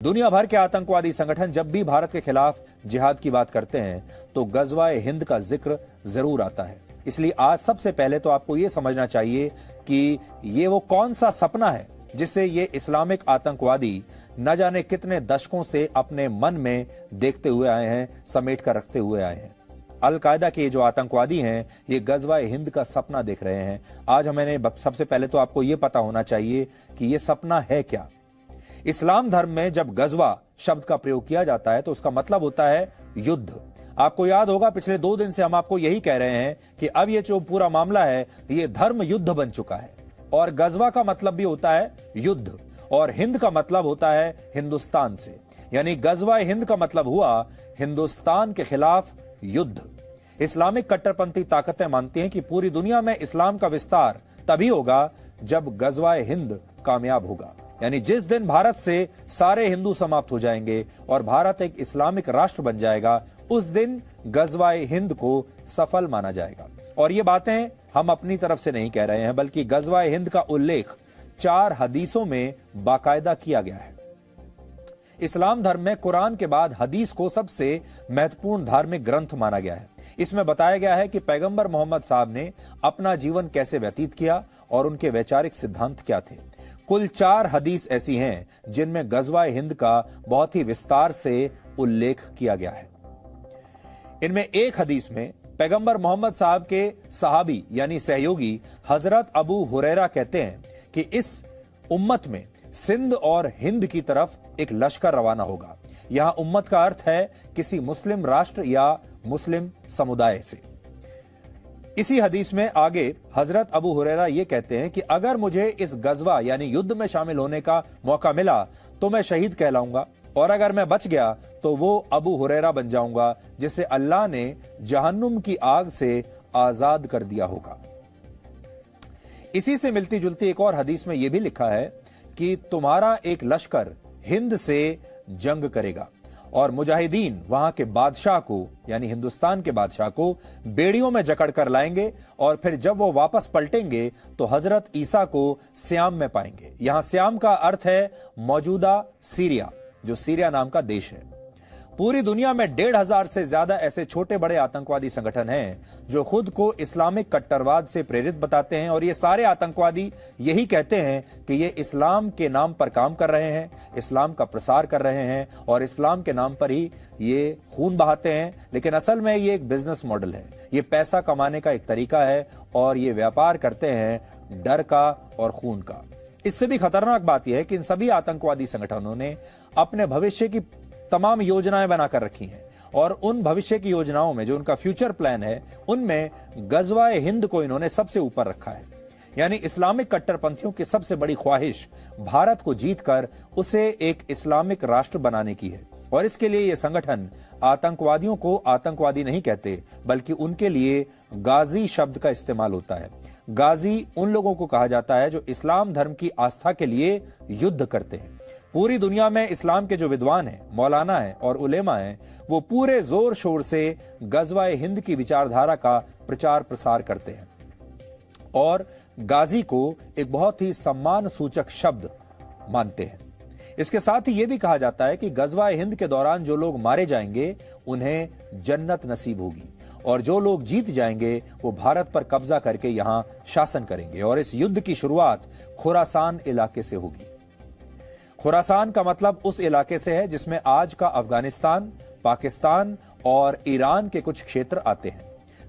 दुनिया भर के आतंकवादी संगठन जब भी भारत के खिलाफ जिहाद की बात करते हैं तो गजवाए हिंद का जिक्र जरूर आता है। इसलिए आज सबसे पहले तो आपको यह समझना चाहिए कि ये वो कौन सा सपना है जिसे ये इस्लामिक आतंकवादी न जाने कितने दशकों से अपने मन में देखते हुए आए हैं, समेट कर रखते हुए आए हैं। अल-कायदा के जो आतंकवादी हैं ये गजवाए हिंद का सपना देख रहे हैं। आज मैंने सबसे पहले तो आपको यह पता होना चाहिए कि यह सपना है क्या। इस्लाम धर्म में जब गजवा शब्द का प्रयोग किया जाता है तो उसका मतलब होता है युद्ध। आपको याद होगा पिछले 2 दिन से हम आपको यही कह रहे हैं कि अब ये जो पूरा मामला है ये धर्म युद्ध बन चुका है और गजवा का मतलब भी होता है युद्ध और हिंद का मतलब होता है हिंदुस्तान से, यानी गजवा हिंद का मतलब हुआ हिंदुस्तान के खिलाफ युद्ध। इस्लामिक कट्टरपंथी ताकतें मानती हैं कि पूरी दुनिया में इस्लाम का विस्तार तभी होगा जब गजवाए हिंद कामयाब होगा, यानी जिस दिन भारत से सारे हिंदू समाप्त हो जाएंगे और भारत एक इस्लामिक राष्ट्र बन जाएगा, उस दिन गजवाए हिंद को सफल माना जाएगा। और ये बातें हम अपनी तरफ से नहीं कह रहे हैं, बल्कि गजवाए हिंद का उल्लेख 4 हदीसों में बाकायदा किया गया है। इस्लाम धर्म में कुरान के बाद हदीस को सबसे महत्वपूर्ण धार्मिक ग्रंथ माना गया है। इसमें बताया गया है कि पैगंबर मोहम्मद साहब ने अपना जीवन कैसे व्यतीत किया और उनके वैचारिक सिद्धांत क्या थे। कुल 4 हदीस ऐसी हैं जिनमें गजवाए हिंद का बहुत ही विस्तार से उल्लेख किया गया है। इनमें एक हदीस में पैगंबर मोहम्मद साहब के सहाबी यानी सहयोगी हजरत अबू हुरैरा कहते हैं कि इस उम्मत में सिंध और हिंद की तरफ एक लश्कर रवाना होगा। यहां उम्मत का अर्थ है किसी मुस्लिम राष्ट्र या मुस्लिम समुदाय से। इसी हदीस में आगे हजरत अबू हुरैरा यह कहते हैं कि अगर मुझे इस गजवा यानी युद्ध में शामिल होने का मौका मिला तो मैं शहीद कहलाऊंगा और अगर मैं बच गया तो वो अबू हुरैरा बन जाऊंगा जिसे अल्लाह ने जहन्नुम की आग से आजाद कर दिया होगा। इसी से मिलती जुलती एक और हदीस में यह भी लिखा है कि तुम्हारा एक लश्कर हिंद से जंग करेगा और मुजाहिदीन वहां के बादशाह को यानी हिंदुस्तान के बादशाह को बेड़ियों में जकड़ कर लाएंगे और फिर जब वो वापस पलटेंगे तो हजरत ईसा को श्याम में पाएंगे। यहां श्याम का अर्थ है मौजूदा सीरिया, जो सीरिया नाम का देश है। पूरी दुनिया में 1500 से ज्यादा ऐसे छोटे बड़े आतंकवादी संगठन हैं जो खुद को इस्लामिक कट्टरवाद से प्रेरित बताते हैं और ये सारे आतंकवादी यही कहते हैं कि ये इस्लाम के नाम पर काम कर रहे हैं, इस्लाम का प्रसार कर रहे हैं और इस्लाम के नाम पर ही ये खून बहाते हैं। लेकिन असल में ये एक बिजनेस मॉडल है, ये पैसा कमाने का एक तरीका है और ये व्यापार करते हैं डर का और खून का। इससे भी खतरनाक बात यह है कि इन सभी आतंकवादी संगठनों ने अपने भविष्य की तमाम योजनाएं बनाकर रखी हैं और उन भविष्य की योजनाओं में जो उनका फ्यूचर प्लान है उनमें गजवाए हिंद को इन्होंने सबसे ऊपर रखा है। यानी इस्लामिक कट्टरपंथियों की सबसे बड़ी ख्वाहिश भारत को जीतकर उसे एक इस्लामिक राष्ट्र बनाने की है और इसके लिए ये संगठन आतंकवादियों को आतंकवादी नहीं कहते बल्कि उनके लिए गाजी शब्द का इस्तेमाल होता है। गाजी उन लोगों को कहा जाता है जो इस्लाम धर्म की आस्था के लिए युद्ध करते हैं। पूरी दुनिया में इस्लाम के जो विद्वान हैं, मौलाना हैं और उलेमा हैं, वो पूरे जोर शोर से गजवाए हिंद की विचारधारा का प्रचार प्रसार करते हैं और गाजी को एक बहुत ही सम्मान सूचक शब्द मानते हैं। इसके साथ ही यह भी कहा जाता है कि गजवाए हिंद के दौरान जो लोग मारे जाएंगे उन्हें जन्नत नसीब होगी और जो लोग जीत जाएंगे वो भारत पर कब्जा करके यहां शासन करेंगे और इस युद्ध की शुरुआत खुरासान इलाके से होगी। खुरासान का मतलब उस इलाके से है जिसमें आज का अफगानिस्तान, पाकिस्तान और ईरान के कुछ क्षेत्र आते हैं।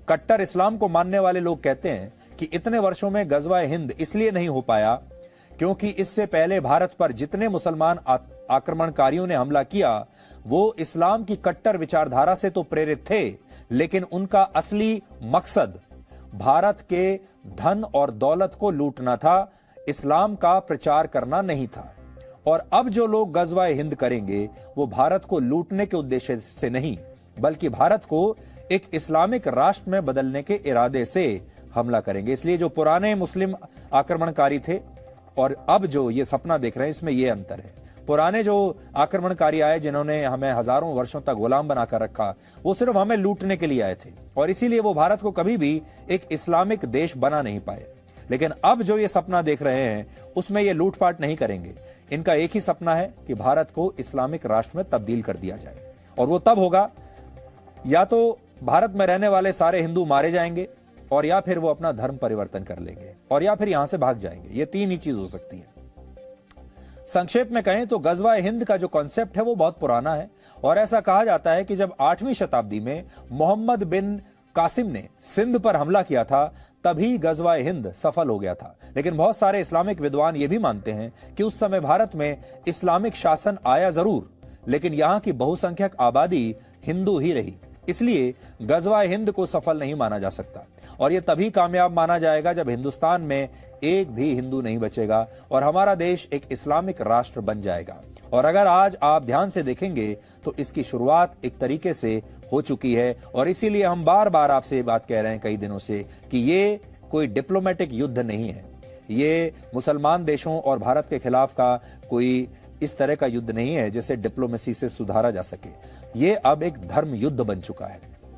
कट्टर इस्लाम को मानने वाले लोग कहते हैं कि इतने वर्षों में गजवाए हिंद इसलिए नहीं हो पाया क्योंकि इससे पहले भारत पर जितने मुसलमान आक्रमणकारियों ने हमला किया वो इस्लाम की कट्टर विचारधारा से तो प्रेरित थे, लेकिन उनका असली मकसद भारत के धन और दौलत को लूटना था, इस्लाम का प्रचार करना नहीं था। और अब जो लोग गजवाए हिंद करेंगे वो भारत को लूटने के उद्देश्य से नहीं बल्कि भारत को एक इस्लामिक राष्ट्र में बदलने के इरादे से हमला करेंगे। इसलिए जो पुराने मुस्लिम आक्रमणकारी थे और अब जो ये सपना देख रहे हैं इसमें ये अंतर है। पुराने जो आक्रमणकारी आए जिन्होंने हमें हजारों वर्षों तक गुलाम बनाकर रखा वो सिर्फ हमें लूटने के लिए आए थे और इसीलिए वो भारत को कभी भी एक इस्लामिक देश बना नहीं पाए। लेकिन अब जो ये सपना देख रहे हैं उसमें ये लूटपाट नहीं करेंगे, इनका एक ही सपना है कि भारत को इस्लामिक राष्ट्र में तब्दील कर दिया जाए, और वो तब होगा या तो भारत में रहने वाले सारे हिंदू मारे जाएंगे, और या फिर वो अपना धर्म परिवर्तन कर लेंगे, और या फिर यहां से भाग जाएंगे। ये तीन ही चीज हो सकती है। संक्षेप में कहें तो गजवा-ए हिंद का जो कॉन्सेप्ट है वो बहुत पुराना है, और ऐसा कहा जाता है कि जब 8वीं शताब्दी में मोहम्मद बिन कासिम ने सिंध पर हमला किया था तभी गजवा-ए हिंद सफल हो गया था। लेकिन बहुत सारे इस्लामिक विद्वान ये भी मानते हैं कि उस समय भारत में इस्लामिक शासन आया जरूर, लेकिन यहां की बहुसंख्यक आबादी हिंदू ही रही, इसलिए गजवा-ए हिंद को सफल नहीं माना जा सकता। और यह तभी कामयाब माना जाएगा जब हिंदुस्तान में एक भी हिंदू नहीं बचेगा और हमारा देश एक इस्लामिक राष्ट्र बन जाएगा। और अगर आज आप ध्यान से देखेंगे तो इसकी शुरुआत एक तरीके से हो चुकी है, और इसीलिए हम बार बार आपसे ये बात कह रहे हैं कई दिनों से कि ये कोई डिप्लोमेटिक युद्ध नहीं है, ये मुसलमान देशों और भारत के खिलाफ का कोई इस तरह का युद्ध नहीं है जिसे डिप्लोमेसी से सुधारा जा सके। ये अब एक धर्म युद्ध बन चुका है।